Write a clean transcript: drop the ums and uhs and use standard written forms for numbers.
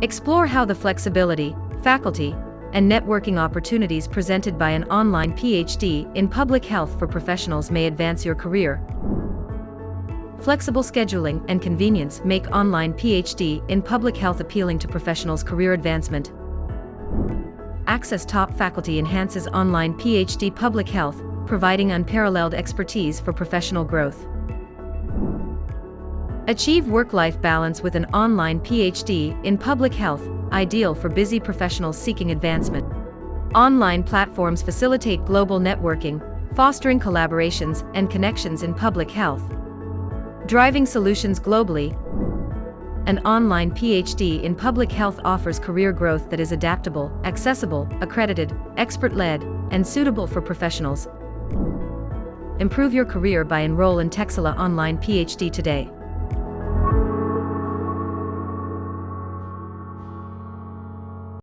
Explore how the flexibility, faculty, and networking opportunities presented by an online PhD in public health for professionals may advance your career. Flexible scheduling and convenience make online PhD in public health appealing to professionals' career advancement. Access top faculty enhances online PhD public health, providing unparalleled expertise for professional growth. Achieve work-life balance with an online PhD in public health, ideal for busy professionals seeking advancement. Online platforms facilitate global networking, fostering collaborations and connections in public health. Driving solutions globally. An online PhD in public health offers career growth that is adaptable, accessible, accredited, expert-led, and suitable for professionals. Improve your career by enroll in Texila Online PhD today.